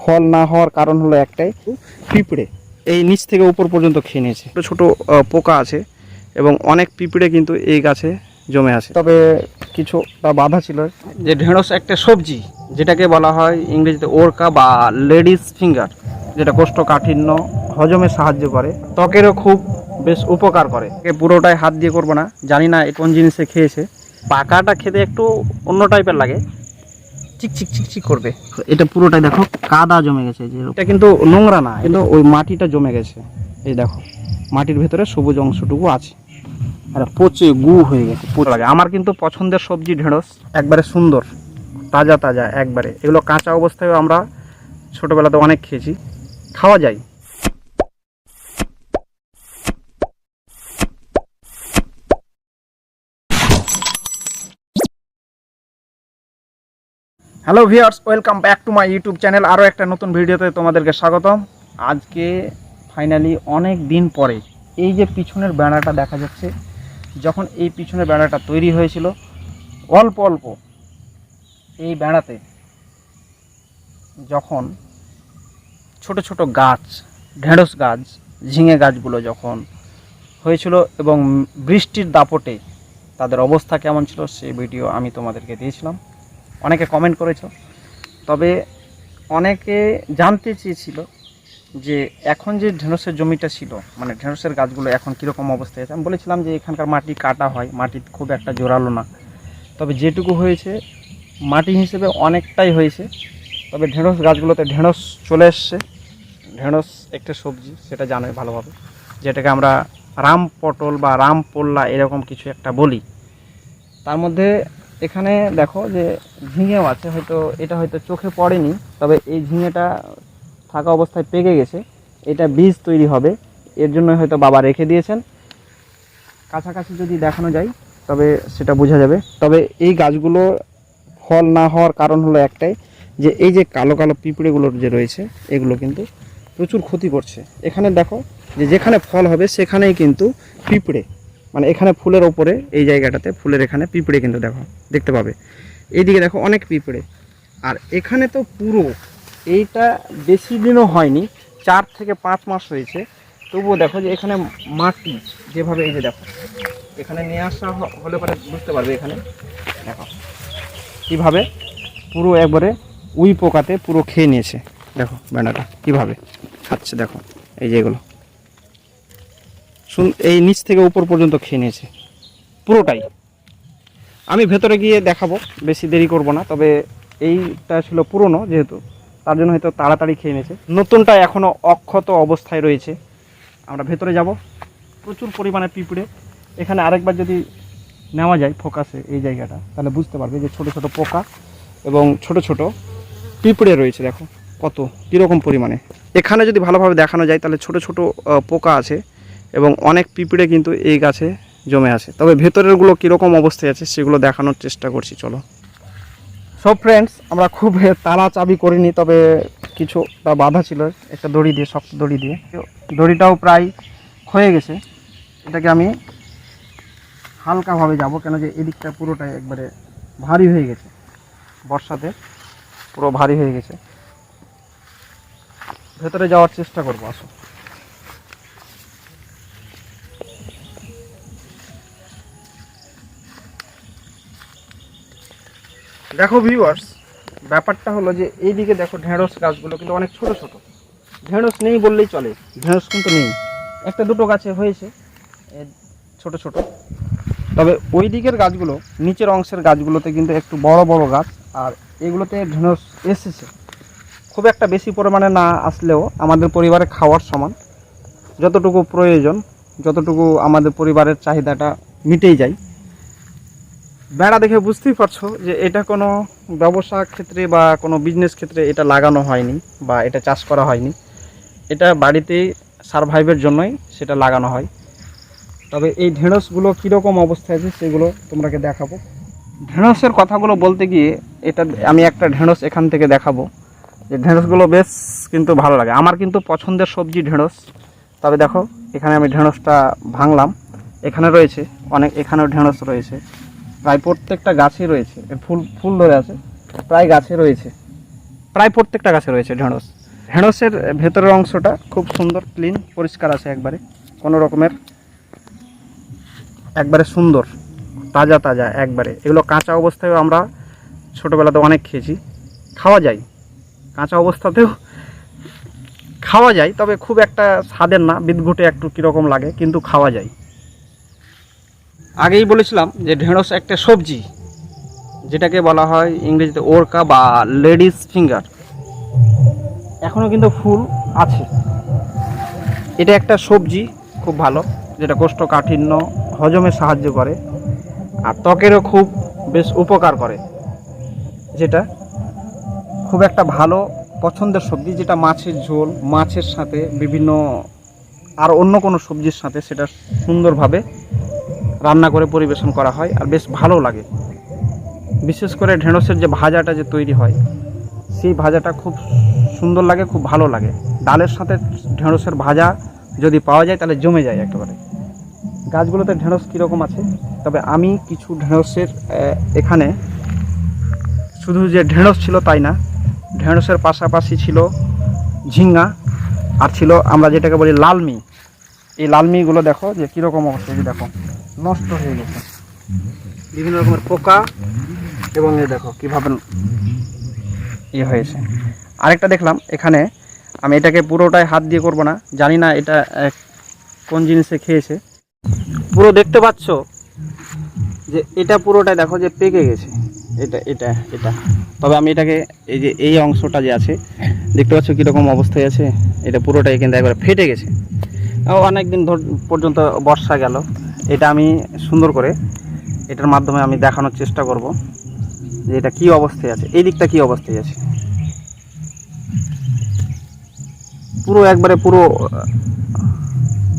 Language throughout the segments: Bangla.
ফল না হওয়ার কারণ হলো একটাই, পিঁপড়ে এই নিচ থেকে উপর পর্যন্ত খেয়ে নিয়েছে। ছোটো ছোটো পোকা আছে এবং অনেক পিঁপড়ে কিন্তু এই গাছে জমে আছে। তবে কিছুটা বাধা ছিল যে ঢেঁড়স একটা সবজি, যেটাকে বলা হয় ইংরেজিতে ওরকা বা লেডিস ফিঙ্গার, যেটা কোষ্ঠকাঠিন্য হজমে সাহায্য করে, ত্বকেরও খুব বেশ উপকার করে। পুরোটাই হাত দিয়ে করবো না, জানি না কোন জিনিসে খেয়েছে। পাকাটা খেতে একটু অন্য টাইপের লাগে, চিকচিক চিকচিক করবে। এটা পুরোটাই দেখো কাদা জমে গেছে, যে এটা কিন্তু নোংরা না, কিন্তু ওই মাটিটা জমে গেছে। এই দেখো মাটির ভেতরে সবুজ অংশটুকু আছে, আর পচে গু হয়ে গেছে, পুরো লাগে। আমার কিন্তু পছন্দের সবজি ঢেঁড়স, একবারে সুন্দর তাজা তাজা একবারে। এগুলো কাঁচা অবস্থায়ও আমরা ছোটোবেলাতে অনেক খেয়েছি, খাওয়া যায়। Hello viewers, welcome back to my YouTube channel. আরও একটা নতুন ভিডিওতে তোমাদেরকে স্বাগতম। আজকে ফাইনালি অনেক দিন পরে এই যে পিছনের বেড়াটা দেখা যাচ্ছে, যখন এই পিছনের বেড়াটা তৈরি হয়েছিল অল্প অল্প এই বেড়াতে যখন ছোট ছোট গাছ, ঢেঁড়স গাছ, ঝিঙে গাছগুলো যখন হয়েছিল এবং বৃষ্টির দাপটে তাদের অবস্থা কেমন ছিল সেই ভিডিও আমি তোমাদেরকে দিয়েছিলাম। অনেকে কমেন্ট করেছো, তবে অনেকে জানতে চেয়েছিল যে এখন যে ঢেঁড়সের জমিটা ছিল, মানে ঢেঁড়সের গাছগুলো এখন কীরকম অবস্থায় আছে। আমি বলেছিলাম যে এখানকার মাটি কাটা হয়, মাটি খুব একটা জোরালো না, তবে যেটুকু হয়েছে মাটি হিসেবে অনেকটাই হয়েছে। তবে ঢেঁড়স গাছগুলোতে ঢেঁড়স চলে এসছে। ঢেঁড়স একটা সবজি, সেটা জানোই ভালোভাবে, যেটাকে আমরা রাম পটল বা রাম পোল্লা এরকম কিছু একটা বলি। তার মধ্যে এখানে দেখো যে ঝিঙেও আছে, হয়তো এটা হয়তো চোখে পড়েনি, তবে এই ঝিঙেটা থাকা অবস্থায় পেকে গেছে। এটা বীজ তৈরি হবে, এর জন্য হয়তো বাবা রেখে দিয়েছেন। কাছাকাছি যদি দেখানো যায় তবে সেটা বোঝা যাবে। তবে এই গাছগুলো ফল না হওয়ার কারণ হলো একটাই, যে এই যে কালো কালো পিঁপড়েগুলো যে রয়েছে, এগুলো কিন্তু প্রচুর ক্ষতি করছে। এখানে দেখো যে যেখানে ফল হবে সেখানেই কিন্তু পিঁপড়ে, মানে এখানে ফুলের ওপরে এই জায়গাটাতে ফুলের এখানে পিঁপড়ে কিন্তু দেখতে পাবে। এইদিকে দেখো অনেক পিঁপড়ে, আর এখানে তো পুরো এইটা বেশি দিনও হয়নি, 4 থেকে 5 মাস হয়েছে, তবুও দেখো যে এখানে মাটি যেভাবে, এই যে দেখো এখানে নিয়ে আসা হলে পরে বুঝতে পারবে। এখানে দেখো কীভাবে পুরো একবারে উই পোকাতে পুরো খেয়ে নিয়েছে। দেখো বেড়াটা কীভাবে খাচ্ছে, দেখো এই যে এগুলো এই নিচ থেকে উপর পর্যন্ত খেয়ে নিয়েছে পুরোটাই। আমি ভেতরে গিয়ে দেখাবো, বেশি দেরি করব না। তবে এইটা ছিল পুরনো, যেহেতু তার জন্য হয়তো তাড়াতাড়ি খেয়ে নিয়েছে। নতুনটা এখনও অক্ষত অবস্থায় রয়েছে। আমরা ভেতরে যাব, প্রচুর পরিমাণে পিঁপড়ে। এখানে আরেকবার যদি নেওয়া যায় ফোকাসে এই জায়গাটা, তাহলে বুঝতে পারবে যে ছোট ছোট পোকা এবং ছোট ছোট পিঁপড়ে রয়েছে। দেখো কত কীরকম পরিমাণে। এখানে যদি ভালোভাবে দেখানো যায় তাহলে ছোট ছোট পোকা আছে এবং অনেক পিঁপড়ে কিন্তু এই গাছে জমে আছে। তবে ভেতরেরগুলো কীরকম অবস্থায় আছে সেগুলো দেখানোর চেষ্টা করছি, চলো। সব ফ্রেন্ডস, আমরা খুব তালা চাবি করিনি, তবে কিছুটা বাধা ছিল একটা দড়ি দিয়ে, শক্ত দড়ি দিয়ে। দড়িটাও প্রায় ক্ষয়ে গেছে। এটাকে আমি হালকাভাবে যাব, কেন যে এদিকটা পুরোটাই একবারে ভারী হয়ে গেছে, বর্ষাতে পুরো ভারী হয়ে গেছে। ভেতরে যাওয়ার চেষ্টা করবো, আসো। দেখো ভিউয়ার্স, ব্যাপারটা হলো যে এইদিকে দেখো ঢেঁড়স গাছগুলো কিন্তু অনেক ছোট ছোট। ঢেঁড়স নেই বললেই চলে, ঢেঁড়স কিন্তু নেই, একটা দুটো গাছে হয়েছে ছোট ছোট। তবে ওই দিকের গাছগুলো, নিচের অংশের গাছগুলোতে কিন্তু একটু বড় বড় গাছ, আর এগুলোতে ঢেঁড়স এসেছে। খুব একটা বেশি পরিমাণে না আসলেও আমাদের পরিবারে খাওয়ার সমান, যতটুকু প্রয়োজন, যতটুকু আমাদের পরিবারের চাহিদাটা মিটেই যায়। বেড়া দেখে বুঝতেই পারছো যে এটা কোনো ব্যবসা ক্ষেত্রে বা কোনো বিজনেস ক্ষেত্রে এটা লাগানো হয়নি বা এটা চাষ করা হয়নি। এটা বাড়িতে সারভাইভের জন্যই সেটা লাগানো হয়। তবে এই ঢেঁড়সগুলো কীরকম অবস্থায় আছে সেগুলো তোমাকে দেখাবো। ঢেঁড়সের কথাগুলো বলতে গিয়ে এটা আমি একটা ঢেঁড়স এখান থেকে দেখাবো, যে ঢেঁড়সগুলো বেশ কিন্তু ভালো লাগে। আমার কিন্তু পছন্দের সবজি ঢেঁড়স। তবে দেখো এখানে আমি ঢেঁড়সটা ভাঙলাম, এখানে রয়েছে অনেক, এখানেও ঢেঁড়স রয়েছে, প্রায় প্রত্যেকটা গাছে রয়েছে। ফুল ধরে আছে, প্রায় গাছে রয়েছে। প্রায় প্রত্যেকটা গাছে রয়েছে ঢেঁড়স। ঢেঁড়সের ভেতরের অংশটা খুব সুন্দর, ক্লিন, পরিষ্কার আছে একবারে, কোনো রকমের, একবারে সুন্দর, তাজা তাজা একবারে। এগুলো কাঁচা অবস্থায়ও আমরা ছোটোবেলাতে অনেক খেয়েছি, খাওয়া যায়, কাঁচা অবস্থাতেও খাওয়া যায়, তবে খুব একটা স্বাদের না, বিদঘুটে একটু কীরকম লাগে, কিন্তু খাওয়া যায়। আগেই বলেছিলাম যে ঢেঁড়স একটা সবজি, যেটাকে বলা হয় ইংরেজিতে ওরকা বা লেডিস ফিঙ্গার। এখনও কিন্তু ফুল আছে। এটা একটা সবজি খুব ভালো, যেটা কোষ্ঠকাঠিন্য হজমে সাহায্য করে, আর ত্বকেরও খুব বেশ উপকার করে, যেটা খুব একটা ভালো পছন্দের সবজি, যেটা মাছের ঝোল, মাছের সাথে বিভিন্ন আর অন্য কোনো সবজির সাথে সেটা সুন্দরভাবে রান্না করে পরিবেশন করা হয়, আর বেশ ভালো লাগে। বিশেষ করে ঢেঁড়সের যে ভাজাটা যে তৈরি হয়, সেই ভাজাটা খুব সুন্দর লাগে, খুব ভালো লাগে। ডালের সাথে ঢেঁড়সের ভাজা যদি পাওয়া যায় তাহলে জমে যায় একেবারে। গাছগুলোতে ঢেঁড়স কীরকম আছে, তবে আমি কিছু ঢেঁড়সের এখানে শুধু যে ঢেঁড়স ছিল তাই না, ঢেঁড়সের পাশাপাশি ছিল ঝিঙ্গা, আর ছিল আমরা যেটাকে বলি লালমি। এই লালমিগুলো দেখো যে কীরকম অবস্থা, যে দেখো নষ্ট হয়ে গেছে, বিভিন্ন রকমের পোকা, এবং এই দেখো কীভাবে হয়েছে। আরেকটা দেখলাম এখানে, আমি এটাকে পুরোটাই হাত দিয়ে করব না, জানি না এটা কোন জিনিসে খেয়েছে। পুরো দেখতে পাচ্ছ যে এটা পুরোটাই দেখো যে পেকে গেছে, এটা এটা এটা তবে আমি এটাকে এই যে এই অংশটা যে আছে দেখতে পাচ্ছ কীরকম অবস্থায় আছে, এটা পুরোটাই কিন্তু একবারে ফেটে গেছে। অনেক দিন পর্যন্ত বর্ষা গেল, এটা আমি সুন্দর করে এটার মাধ্যমে আমি দেখানোর চেষ্টা করব যে এটা কী অবস্থায় আছে, এই দিকটা কী অবস্থায় আছে। পুরো একবারে পুরো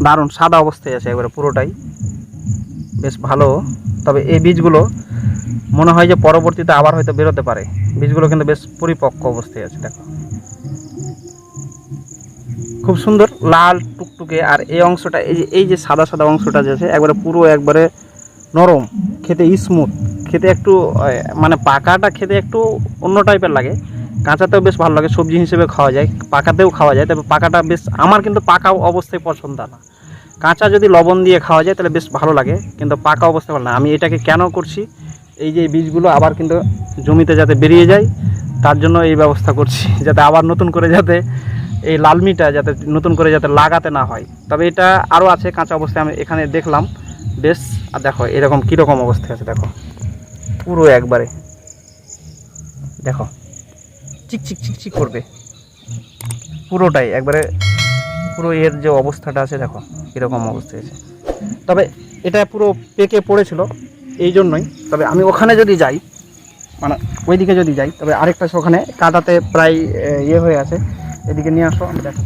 দারুণ সাদা অবস্থায় আছে একবারে পুরোটাই, বেশ ভালো। তবে এই বীজগুলো মনে হয় যে পরবর্তীতে আবার হয়তো বেরোতে পারে, বীজগুলো কিন্তু বেশ পরিপক্ক অবস্থায় আছে, দেখো খুব সুন্দর লাল টুকটুকে। আর এই অংশটা এই যে সাদা সাদা অংশটা যে আছে একবারে পুরো একবারে নরম, খেতে স্মুথ, খেতে একটু মানে পাকাটা খেতে একটু অন্য টাইপের লাগে, কাঁচাতেও বেশ ভালো লাগে, সবজি হিসেবে খাওয়া যায়, পাকাতেও খাওয়া যায়। তবে পাকাটা বেশ, আমার কিন্তু পাকা অবস্থায় পছন্দ না, কাঁচা যদি লবণ দিয়ে খাওয়া যায় তাহলে বেশ ভালো লাগে, কিন্তু পাকা অবস্থায় ভালো না। আমি এটাকে কেন করছি, এই যে বীজগুলো আবার কিন্তু জমিতে যাতে বেরিয়ে যায় তার জন্য এই ব্যবস্থা করছি, যাতে আবার নতুন করে যাতে এই লালমিটা যাতে নতুন করে যাতে লাগাতে না হয়। তবে এটা আরও আছে কাঁচা অবস্থায়, আমি এখানে দেখলাম বেশ। আর দেখো এরকম কীরকম অবস্থায় আছে, দেখো পুরো একবারে দেখো চিকচিক চিকচিক করবে পুরোটাই একবারে, পুরো এর যে অবস্থাটা আছে দেখো কীরকম অবস্থায় আছে। তবে এটা পুরো পেকে পড়েছিল এই জন্যই। তবে আমি ওখানে যদি যাই, মানে ওইদিকে যদি যাই, তবে আরেকটা আছে ওখানে কাটাতে প্রায় হয়ে আছে, এদিকে নিয়ে আসো আমি দেখো।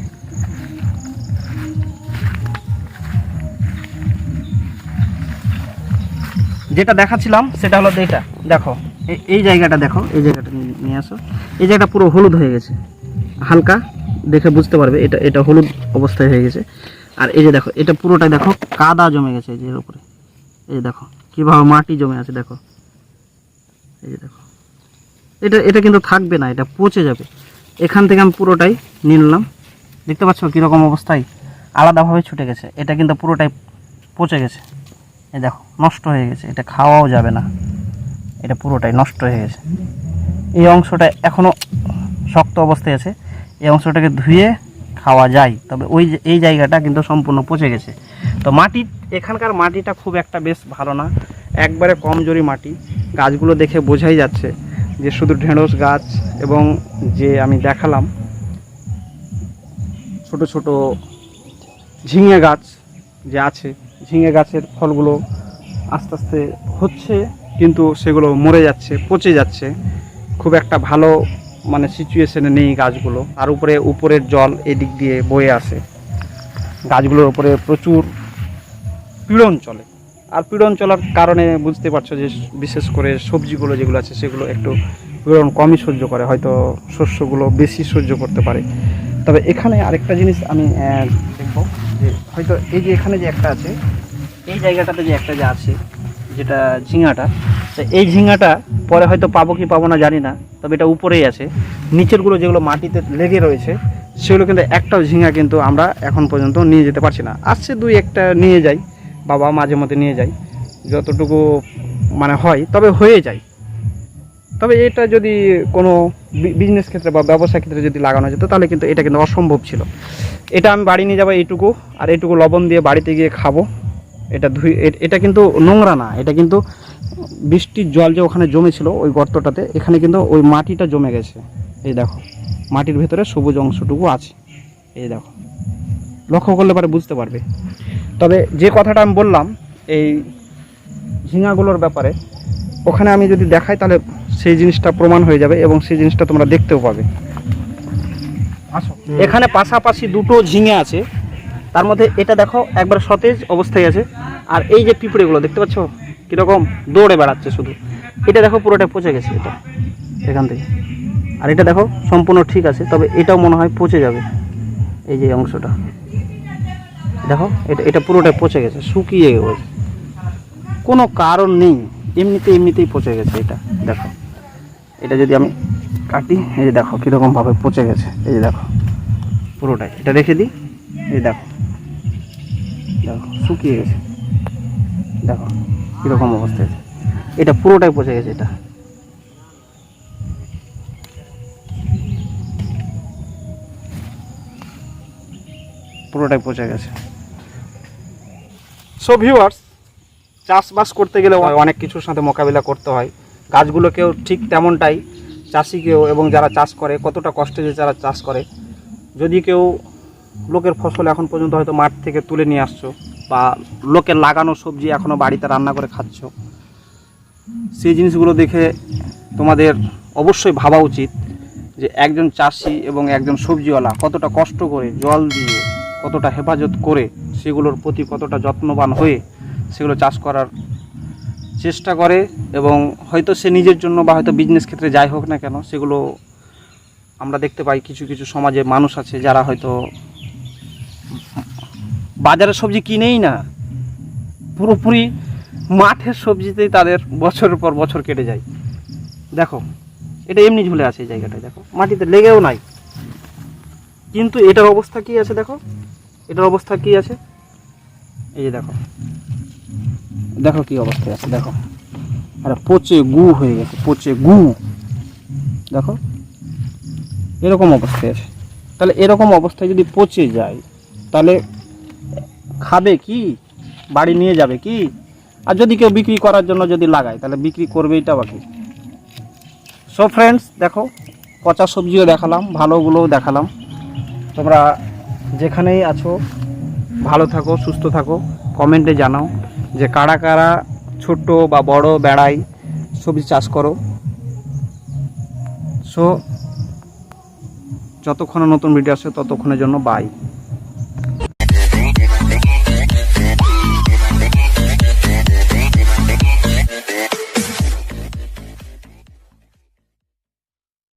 যেটা দেখাচ্ছিলাম সেটা হলো এইটা, দেখো এই জায়গাটা দেখো, এই জায়গাটা নিয়ে আসো, এই জায়গাটা পুরো হলুদ হয়ে গেছে, হালকা দেখে বুঝতে পারবে এটা এটা হলুদ অবস্থায় হয়ে গেছে। আর এই যে দেখো এটা পুরোটাই দেখো কাদা জমে গেছে এই যে এর উপরে, এই যে দেখো কীভাবে মাটি জমে আছে, দেখো এই যে দেখো এটা কিন্তু থাকবে না, এটা পচে যাবে। এখান থেকে আমি পুরোটাই নিলাম, দেখতে পাচ্ছ কীরকম অবস্থায় আলাদাভাবে ছুটে গেছে, এটা কিন্তু পুরোটাই পচে গেছে, এই দেখো নষ্ট হয়ে গেছে, এটা খাওয়াও যাবে না, এটা পুরোটাই নষ্ট হয়ে গেছে। এই অংশটা এখনও শক্ত অবস্থায় আছে, এই অংশটাকে ধুয়ে খাওয়া যায়, তবে এই জায়গাটা কিন্তু সম্পূর্ণ পচে গেছে। তো মাটি, এখানকার মাটিটা খুব একটা বেশ ভালো না, একবারে কমজোরি মাটি। গাছগুলো দেখে বোঝাই যাচ্ছে যে শুধু ঢেঁড়স গাছ, এবং যে আমি দেখালাম ছোট ছোট ঝিঙে গাছ যে আছে, ঝিঙে গাছের ফলগুলো আস্তে আস্তে হচ্ছে, কিন্তু সেগুলো মরে যাচ্ছে, পচে যাচ্ছে, খুব একটা ভালো মানে সিচুয়েশনে নেই গাছগুলো। আর উপরের জল এদিক দিয়ে বয়ে আসে, গাছগুলোর উপরে প্রচুর পীড়ন চলে, আর পীড়ন চলার কারণে বুঝতে পারছো যে বিশেষ করে সবজিগুলো যেগুলো আছে সেগুলো একটু পীড়ন কমই সহ্য করে, হয়তো শস্যগুলো বেশি সহ্য করতে পারে। তবে এখানে আরেকটা জিনিস আমি দেখবো যে হয়তো এই যে এখানে যে একটা আছে, এই জায়গাটাতে যে একটা যে আছে যেটা ঝিঙাটা, তো এই ঝিঙাটা পরে হয়তো পাবো কি পাবো না জানি না, তবে এটা উপরেই আছে। নিচেরগুলো যেগুলো মাটিতে লেগে রয়েছে সেগুলো কিন্তু একটাও ঝিঙা কিন্তু আমরা এখন পর্যন্ত নিয়ে যেতে পারছি না। আসছে 2-1টা নিয়ে যাই, বাবা মাঝে মধ্যে নিয়ে যাই যতটুকু মানে হয়, তবে হয়ে যায়। তবে এটা যদি কোনো বিজনেস ক্ষেত্রে বা ব্যবসা ক্ষেত্রে যদি লাগানো যেত তাহলে কিন্তু এটা কিন্তু অসম্ভব ছিল। এটা আমি বাড়ি নিয়ে যাবো এইটুকু, আর এইটুকু লবণ দিয়ে বাড়িতে গিয়ে খাবো। এটা এটা কিন্তু নোংরা না, এটা কিন্তু বৃষ্টির জল যে ওখানে জমেছিল ওই গর্তটাতে, এখানে কিন্তু ওই মাটিটা জমে গেছে। এই দেখো মাটির ভেতরে সবুজ অংশটুকু আছে, এই দেখো, লক্ষ্য করলে পরে বুঝতে পারবে। তবে যে কথাটা আমি বললাম এই ঝিঙাগুলোর ব্যাপারে, ওখানে আমি যদি দেখাই তাহলে সেই জিনিসটা প্রমাণ হয়ে যাবে এবং সেই জিনিসটা তোমরা দেখতেও পাবে। আসো, এখানে পাশাপাশি দুটো ঝিঙে আছে, তার মধ্যে এটা দেখো একবার সতেজ অবস্থায় আছে, আর এই যে পিঁপড়েগুলো দেখতে পাচ্ছ কীরকম দৌড়ে বেড়াচ্ছে শুধু, এটা দেখো পুরোটা পচে গেছে এটা এখান থেকে। আর এটা দেখো সম্পূর্ণ ঠিক আছে, তবে এটাও মনে হয় পচে যাবে। এই যে অংশটা দেখো, এটা পুরোটাই পচে গেছে, শুকিয়ে গেছে, কোনো কারণ নেই, এমনিতেই পচে গেছে এটা। দেখো এটা যদি আমি কাটি, এই যে দেখো কীরকমভাবে পচে গেছে, এই যে দেখো পুরোটাই। এটা রেখে দিই, এই দেখো দেখো শুকিয়ে গেছে, দেখো কীরকম অবস্থা আছে, এটা পুরোটাই পচে গেছে, এটা পুরোটাই পচে গেছে। সো ভিউয়ার্স, চাষবাস করতে গেলে অনেক কিছুর সাথে মোকাবিলা করতে হয়। গাছগুলোকেও ঠিক তেমনটাই, চাষিকেও এবং যারা চাষ করে কতটা কষ্টে যে যারা চাষ করে। যদি কেউ লোকের ফসল এখন পর্যন্ত হয়তো মাঠ থেকে তুলে নিয়ে আসছো, বা লোকের লাগানো সবজি এখনও বাড়িতে রান্না করে খাচ্ছ, সেই জিনিসগুলো দেখে তোমাদের অবশ্যই ভাবা উচিত যে একজন চাষি এবং একজন সবজিওয়ালা কতটা কষ্ট করে, জল দিয়ে, কতটা হেফাজত করে, সেগুলোর প্রতি কতটা যত্নবান হয়ে সেগুলো চাষ করার চেষ্টা করে। এবং হয়তো সে নিজের জন্য বা হয়তো বিজনেস ক্ষেত্রে যাই হোক না কেন, সেগুলো আমরা দেখতে পাই কিছু কিছু সমাজে মানুষ আছে যারা হয়তো বাজারের সবজি কিনেই না, পুরোপুরি মাঠের সবজিতেই তাদের বছরের পর বছর কেটে যায়। দেখো এটা এমনি ঝুলে আছে এই জায়গাটায়, দেখো মাটিতে লেগেও নাই, কিন্তু এটার অবস্থা কি আছে দেখো, এটার অবস্থা কি আছে, এই যে দেখো, দেখো কি অবস্থায় আছে, দেখো আরে পচে গু হয়ে গেছে, পচে গু, দেখো এরকম অবস্থায় আছে। তাহলে এরকম অবস্থায় যদি পচে যায় তাহলে খাবে কি, বাড়ি নিয়ে যাবে কি? আর যদি কেউ বিক্রি করার জন্য যদি লাগায় তাহলে বিক্রি করবেইটা বাকি। সো ফ্রেন্ডস, দেখো পচা সবজিও দেখালাম, ভালোগুলোও দেখালাম। তোমরা যেখানেই আছো ভালো থাকো, সুস্থ থাকো, কমেন্টে জানাও যে কারা কারা ছোট বা বড় বেড়াই সবজি চাষ করো। সো যতক্ষণে নতুন ভিডিও আসে ততক্ষণের জন্য বাই।